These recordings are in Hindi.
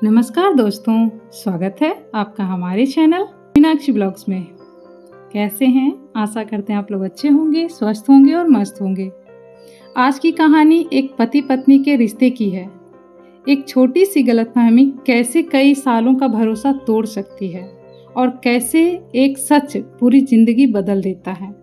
नमस्कार दोस्तों, स्वागत है आपका हमारे चैनल मीनाक्षी ब्लॉग्स में। कैसे हैं? आशा करते हैं आप लोग अच्छे होंगे, स्वस्थ होंगे और मस्त होंगे। आज की कहानी एक पति पत्नी के रिश्ते की है। एक छोटी सी गलतफहमी कैसे कई सालों का भरोसा तोड़ सकती है और कैसे एक सच पूरी जिंदगी बदल देता है।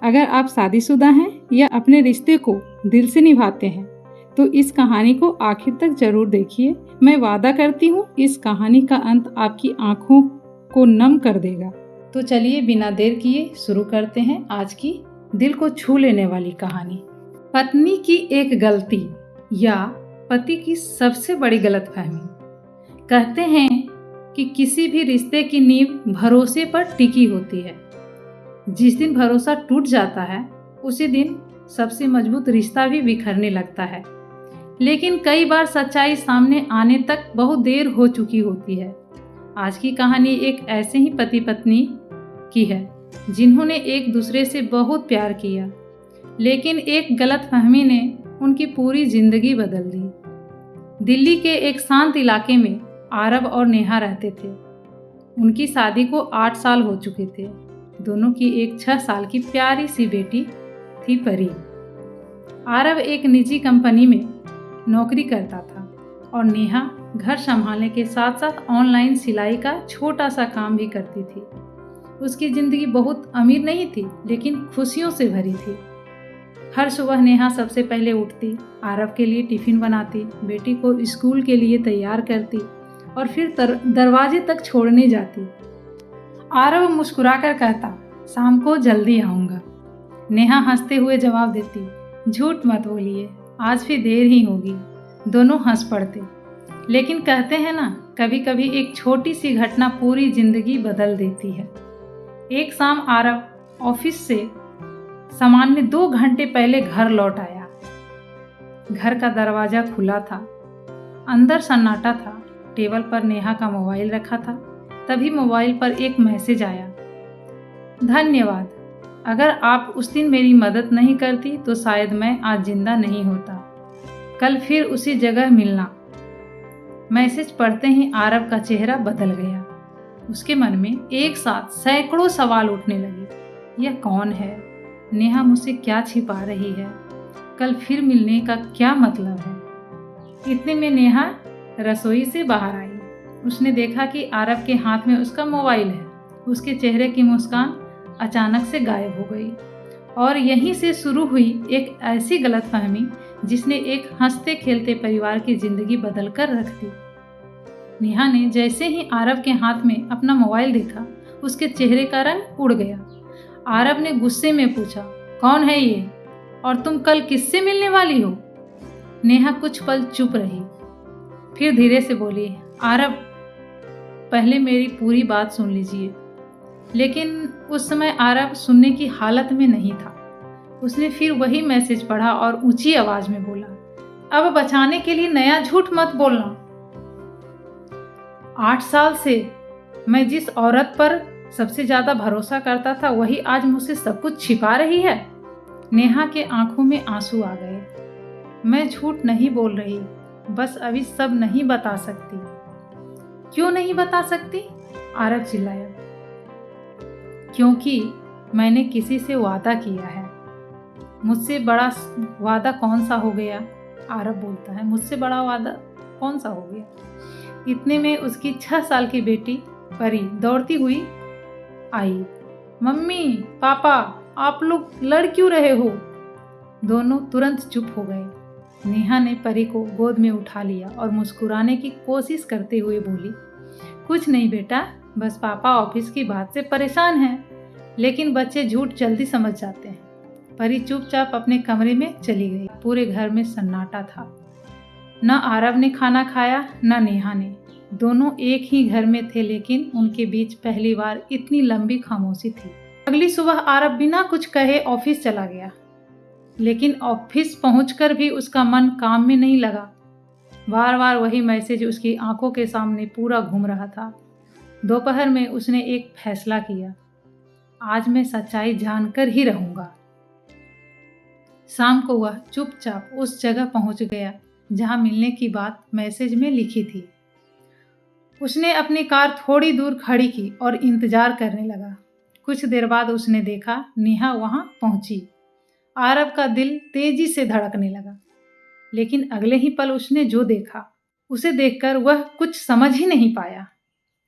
अगर आप शादीशुदा हैं या अपने रिश्ते को दिल से निभाते हैं तो इस कहानी को आखिर तक जरूर देखिए। मैं वादा करती हूँ इस कहानी का अंत आपकी आंखों को नम कर देगा। तो चलिए बिना देर किए शुरू करते हैं आज की दिल को छू लेने वाली कहानी। पत्नी की एक गलती या पति की सबसे बड़ी गलतफहमी। कहते हैं कि किसी भी रिश्ते की नींव भरोसे पर टिकी होती है। जिस दिन भरोसा टूट जाता है उसी दिन सबसे मजबूत रिश्ता भी बिखरने लगता है। लेकिन कई बार सच्चाई सामने आने तक बहुत देर हो चुकी होती है। आज की कहानी एक ऐसे ही पति पत्नी की है जिन्होंने एक दूसरे से बहुत प्यार किया, लेकिन एक गलतफहमी ने उनकी पूरी जिंदगी बदल दी। दिल्ली के एक शांत इलाके में आरव और नेहा रहते थे। उनकी शादी को 8 साल हो चुके थे। दोनों की एक 6 साल की प्यारी सी बेटी थी, परी। आरव एक निजी कंपनी में नौकरी करता था और नेहा घर संभालने के साथ साथ ऑनलाइन सिलाई का छोटा सा काम भी करती थी। उसकी ज़िंदगी बहुत अमीर नहीं थी, लेकिन खुशियों से भरी थी। हर सुबह नेहा सबसे पहले उठती, आरव के लिए टिफ़िन बनाती, बेटी को स्कूल के लिए तैयार करती और फिर दरवाजे तक छोड़ने जाती। आरव मुस्कुराकर कहता, शाम को जल्दी आऊँगा। नेहा हंसते हुए जवाब देती, झूठ मत बोलिए, आज भी देर ही होगी। दोनों हंस पड़ते। लेकिन कहते हैं ना, कभी कभी एक छोटी सी घटना पूरी जिंदगी बदल देती है। एक शाम आरव ऑफिस से सामान्य 2 घंटे पहले घर लौट आया। घर का दरवाजा खुला था, अंदर सन्नाटा था। टेबल पर नेहा का मोबाइल रखा था। तभी मोबाइल पर एक मैसेज आया, धन्यवाद, अगर आप उस दिन मेरी मदद नहीं करती तो शायद मैं आज जिंदा नहीं होता। कल फिर उसी जगह मिलना। मैसेज पढ़ते ही आरव का चेहरा बदल गया। उसके मन में एक साथ सैकड़ों सवाल उठने लगे। यह कौन है? नेहा मुझसे क्या छिपा रही है? कल फिर मिलने का क्या मतलब है? इतने में नेहा रसोई से बाहर आई। उसने देखा कि आरव के हाथ में उसका मोबाइल है। उसके चेहरे की मुस्कान अचानक से गायब हो गई और यहीं से शुरू हुई एक ऐसी गलतफहमी जिसने एक हंसते खेलते परिवार की जिंदगी बदल कर रख दी। नेहा ने जैसे ही आरव के हाथ में अपना मोबाइल देखा, उसके चेहरे का रंग उड़ गया। आरव ने गुस्से में पूछा, कौन है ये और तुम कल किससे मिलने वाली हो? नेहा कुछ पल चुप रही, फिर धीरे से बोली, आरव, पहले मेरी पूरी बात सुन लीजिए। लेकिन उस समय आरव सुनने की हालत में नहीं था। उसने फिर वही मैसेज पढ़ा और ऊंची आवाज में बोला, अब बचाने के लिए नया झूठ मत बोलना। 8 साल से मैं जिस औरत पर सबसे ज्यादा भरोसा करता था वही आज मुझसे सब कुछ छिपा रही है। नेहा के आंखों में आंसू आ गए। मैं झूठ नहीं बोल रही, बस अभी सब नहीं बता सकती। क्यों नहीं बता सकती? आरव चिल्लाया। क्योंकि मैंने किसी से वादा किया है। मुझसे बड़ा वादा कौन सा हो गया? आरव बोलता है, मुझसे बड़ा वादा कौन सा हो गया? इतने में उसकी 6 साल की बेटी परी दौड़ती हुई आई। मम्मी, पापा, आप लोग लड़ क्यों रहे हो? दोनों तुरंत चुप हो गए। नेहा ने परी को गोद में उठा लिया और मुस्कुराने की कोशिश करते हुए बोली, कुछ नहीं बेटा, बस पापा ऑफिस की बात से परेशान हैं। लेकिन बच्चे झूठ जल्दी समझ जाते हैं। परी चुपचाप अपने कमरे में चली गई। पूरे घर में सन्नाटा था। न आरव ने खाना खाया, न नेहा ने। दोनों एक ही घर में थे, लेकिन उनके बीच पहली बार इतनी लंबी खामोशी थी। अगली सुबह आरव बिना कुछ कहे ऑफिस चला गया, लेकिन ऑफिस पहुंचकर भी उसका मन काम में नहीं लगा। बार बार वही मैसेज उसकी आंखों के सामने पूरा घूम रहा था। दोपहर में उसने एक फैसला किया, आज मैं सच्चाई जानकर ही रहूंगा। शाम को वह चुपचाप उस जगह पहुंच गया जहां मिलने की बात मैसेज में लिखी थी। उसने अपनी कार थोड़ी दूर खड़ी की और इंतजार करने लगा। कुछ देर बाद उसने देखा नेहा वहां पहुंची। आरव का दिल तेजी से धड़कने लगा, लेकिन अगले ही पल उसने जो देखा उसे देखकर वह कुछ समझ ही नहीं पाया।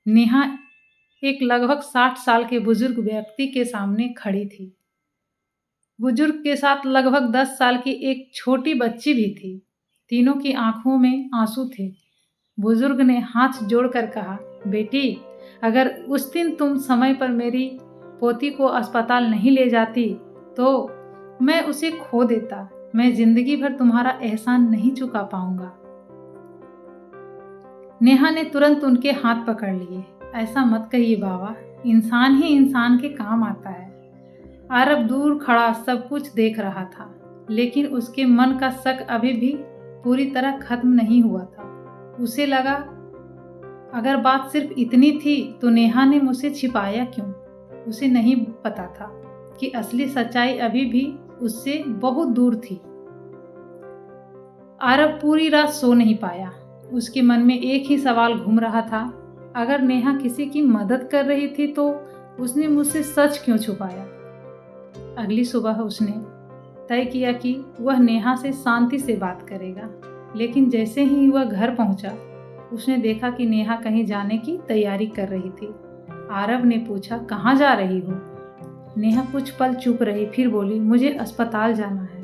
नेहा एक लगभग 60 साल के बुजुर्ग व्यक्ति के सामने खड़ी थी। बुजुर्ग के साथ लगभग 10 साल की एक छोटी बच्ची भी थी। तीनों की आंखों में आंसू थे। बुजुर्ग ने हाथ जोड़कर कहा, बेटी, अगर उस दिन तुम समय पर मेरी पोती को अस्पताल नहीं ले जाती तो मैं उसे खो देता। मैं जिंदगी भर तुम्हारा एहसान नहीं चुका पाऊंगा। नेहा ने तुरंत उनके हाथ पकड़ लिए। ऐसा मत कहिए बाबा, इंसान ही इंसान के काम आता है। आरव दूर खड़ा सब कुछ देख रहा था, लेकिन उसके मन का शक अभी भी पूरी तरह खत्म नहीं हुआ था। उसे लगा, अगर बात सिर्फ इतनी थी तो नेहा ने मुझसे छिपाया क्यों? उसे नहीं पता था कि असली सच्चाई अभी भी उससे बहुत दूर थी। आरव पूरी रात सो नहीं पाया। उसके मन में एक ही सवाल घूम रहा था, अगर नेहा किसी की मदद कर रही थी तो उसने मुझसे सच क्यों छुपाया? अगली सुबह उसने तय किया कि वह नेहा से शांति से बात करेगा, लेकिन जैसे ही वह घर पहुंचा उसने देखा कि नेहा कहीं जाने की तैयारी कर रही थी। आरव ने पूछा, कहाँ जा रही हो? नेहा कुछ पल चुप रही, फिर बोली, मुझे अस्पताल जाना है।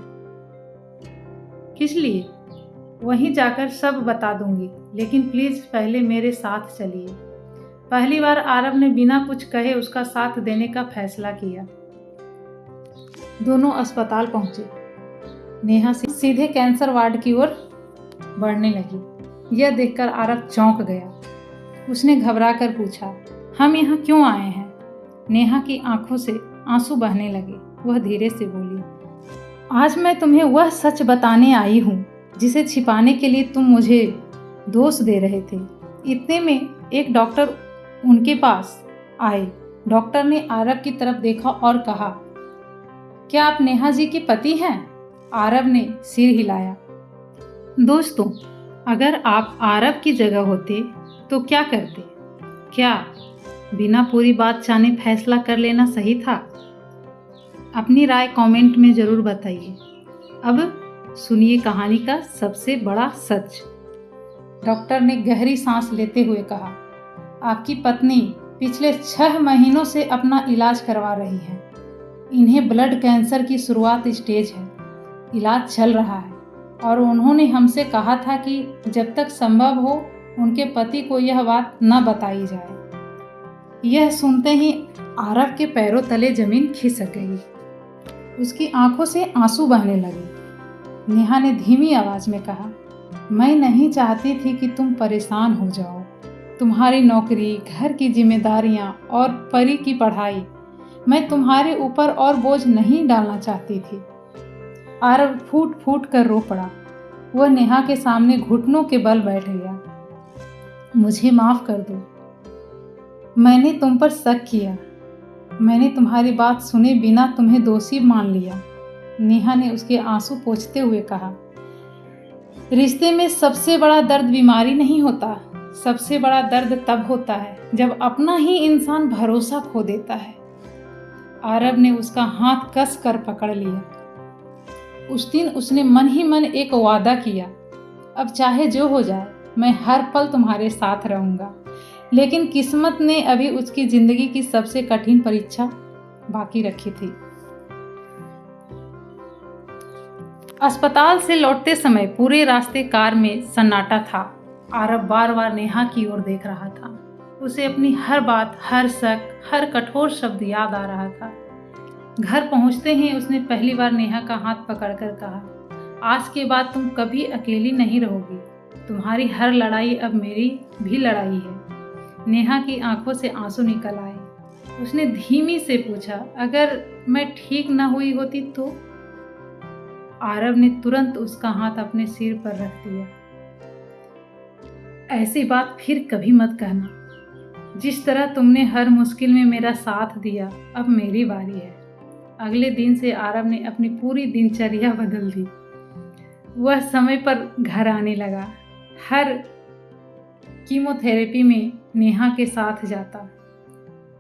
किस लिए? वहीं जाकर सब बता दूंगी, लेकिन प्लीज पहले मेरे साथ चलिए। पहली बार आरव ने बिना कुछ कहे उसका साथ देने का फैसला किया। दोनों अस्पताल पहुंचे। नेहा सीधे कैंसर वार्ड की ओर बढ़ने लगी। यह देखकर आरव चौंक गया। उसने घबरा कर पूछा, हम यहाँ क्यों आए हैं? नेहा की आंखों से आंसू बहने लगे। वह धीरे से बोली, आज मैं तुम्हें वह सच बताने आई हूँ जिसे छिपाने के लिए तुम मुझे दोष दे रहे थे। इतने में एक डॉक्टर उनके पास आए। डॉक्टर ने आरव की तरफ देखा और कहा, क्या आप नेहा जी के पति हैं? आरव ने सिर हिलाया। दोस्तों, अगर आप आरव की जगह होते तो क्या करते? क्या बिना पूरी बात जाने फैसला कर लेना सही था? अपनी राय कमेंट में जरूर बताइए। अब सुनिए कहानी का सबसे बड़ा सच। डॉक्टर ने गहरी सांस लेते हुए कहा, आपकी पत्नी पिछले 6 महीनों से अपना इलाज करवा रही है। इन्हें ब्लड कैंसर की शुरुआत स्टेज है। इलाज चल रहा है और उन्होंने हमसे कहा था कि जब तक संभव हो उनके पति को यह बात न बताई जाए। यह सुनते ही आरव के पैरों तले जमीन खिसक गई। उसकी आंखों से आंसू बहने लगे। नेहा ने धीमी आवाज में कहा, मैं नहीं चाहती थी कि तुम परेशान हो जाओ। तुम्हारी नौकरी, घर की जिम्मेदारियां और परी की पढ़ाई, मैं तुम्हारे ऊपर और बोझ नहीं डालना चाहती थी। आरव फूट फूट कर रो पड़ा। वह नेहा के सामने घुटनों के बल बैठ गया। मुझे माफ कर दो। मैंने तुम पर शक किया। मैंने तुम्हारी बात सुने बिना तुम्हें दोषी मान लिया। नेहा ने उसके आंसू पोंछते हुए कहा, रिश्ते में सबसे बड़ा दर्द बीमारी नहीं होता। सबसे बड़ा दर्द तब होता है जब अपना ही इंसान भरोसा खो देता है। आरव ने उसका हाथ कस कर पकड़ लिया। उस दिन उसने मन ही मन एक वादा किया, अब चाहे जो हो जाए मैं हर पल तुम्हारे साथ रहूंगा। लेकिन किस्मत ने अभी उसकी जिंदगी की सबसे कठिन परीक्षा बाकी रखी थी। अस्पताल से लौटते समय पूरे रास्ते कार में सन्नाटा था। आरव बार बार नेहा की ओर देख रहा था। उसे अपनी हर बात, हर शक, हर कठोर शब्द याद आ रहा था। घर पहुंचते ही उसने पहली बार नेहा का हाथ पकड़कर कहा, आज के बाद तुम कभी अकेली नहीं रहोगी। तुम्हारी हर लड़ाई अब मेरी भी लड़ाई है। नेहा की आंखों से आंसू निकल आए। उसने धीमी से पूछा, अगर मैं ठीक न हुई होती तो? आरव ने तुरंत उसका हाथ अपने सिर पर रख दिया। ऐसी बात फिर कभी मत कहना। जिस तरह तुमने हर मुश्किल में मेरा साथ दिया, अब मेरी बारी है। अगले दिन से आरव ने अपनी पूरी दिनचर्या बदल दी। वह समय पर घर आने लगा। हर कीमोथेरेपी में नेहा के साथ जाता।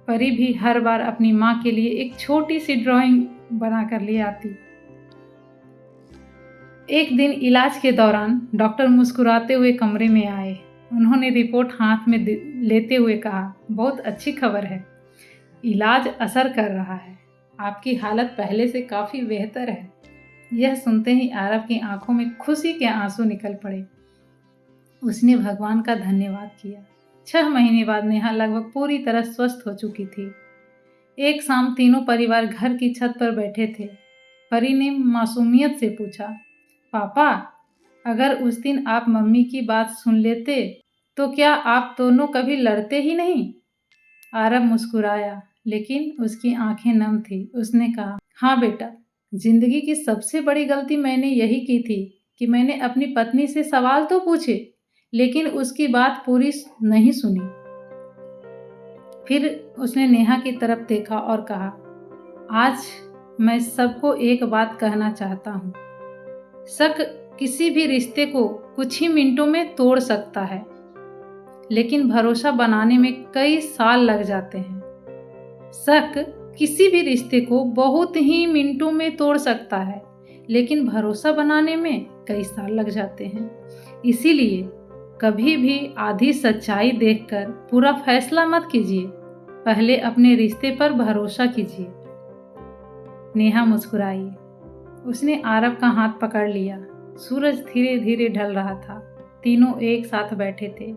परी भी हर बार अपनी माँ के लिए एक छोटी सी ड्राइंग बना कर ले आती। एक दिन इलाज के दौरान डॉक्टर मुस्कुराते हुए कमरे में आए। उन्होंने रिपोर्ट हाथ में लेते हुए कहा, बहुत अच्छी खबर है, इलाज असर कर रहा है, आपकी हालत पहले से काफ़ी बेहतर है। यह सुनते ही आरव की आंखों में खुशी के आंसू निकल पड़े। उसने भगवान का धन्यवाद किया। 6 महीने बाद नेहा लगभग पूरी तरह स्वस्थ हो चुकी थी। एक शाम तीनों परिवार घर की छत पर बैठे थे। परी ने मासूमियत से पूछा, पापा, अगर उस दिन आप मम्मी की बात सुन लेते तो क्या आप दोनों कभी लड़ते ही नहीं? आरव मुस्कुराया, लेकिन उसकी आंखें नम थी। उसने कहा, हाँ बेटा, जिंदगी की सबसे बड़ी गलती मैंने यही की थी कि मैंने अपनी पत्नी से सवाल तो पूछे, लेकिन उसकी बात पूरी नहीं सुनी। फिर उसने नेहा की तरफ देखा और कहा, आज मैं सबको एक बात कहना चाहता हूँ। शक किसी भी रिश्ते को कुछ ही मिनटों में तोड़ सकता है, लेकिन भरोसा बनाने में कई साल लग जाते हैं। शक किसी भी रिश्ते को बहुत ही मिनटों में तोड़ सकता है, लेकिन भरोसा बनाने में कई साल लग जाते हैं। इसीलिए कभी भी आधी सच्चाई देखकर पूरा फैसला मत कीजिए, पहले अपने रिश्ते पर भरोसा कीजिए। नेहा मुस्कुराई। उसने आरव का हाथ पकड़ लिया। सूरज धीरे धीरे ढल रहा था। तीनों एक साथ बैठे थे।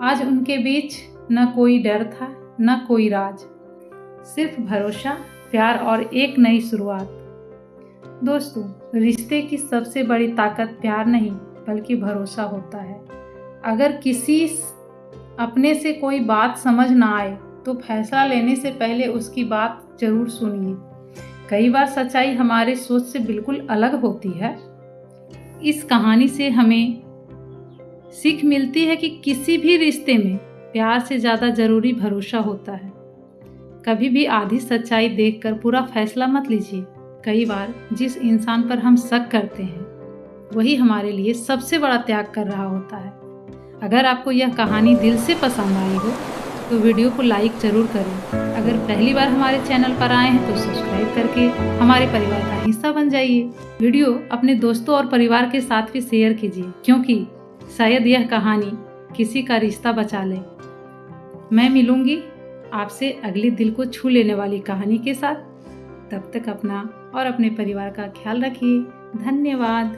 आज उनके बीच न कोई डर था, न कोई राज, सिर्फ भरोसा, प्यार और एक नई शुरुआत। दोस्तों, रिश्ते की सबसे बड़ी ताकत प्यार नहीं बल्कि भरोसा होता है। अगर किसी अपने से कोई बात समझ ना आए तो फैसला लेने से पहले उसकी बात जरूर सुनिए। कई बार सच्चाई हमारे सोच से बिल्कुल अलग होती है। इस कहानी से हमें सीख मिलती है कि किसी भी रिश्ते में प्यार से ज़्यादा ज़रूरी भरोसा होता है। कभी भी आधी सच्चाई देखकर पूरा फैसला मत लीजिए। कई बार जिस इंसान पर हम शक करते हैं वही हमारे लिए सबसे बड़ा त्याग कर रहा होता है। अगर आपको यह कहानी दिल से पसंद आई हो तो वीडियो को लाइक ज़रूर करें। अगर पहली बार हमारे चैनल पर आए हैं तो सब्सक्राइब करके हमारे परिवार का हिस्सा बन जाइए। वीडियो अपने दोस्तों और परिवार के साथ भी शेयर कीजिए, क्योंकि शायद यह कहानी किसी का रिश्ता बचा ले। मैं मिलूंगी आपसे अगली दिल को छू लेने वाली कहानी के साथ। तब तक अपना और अपने परिवार का ख्याल रखिए। धन्यवाद।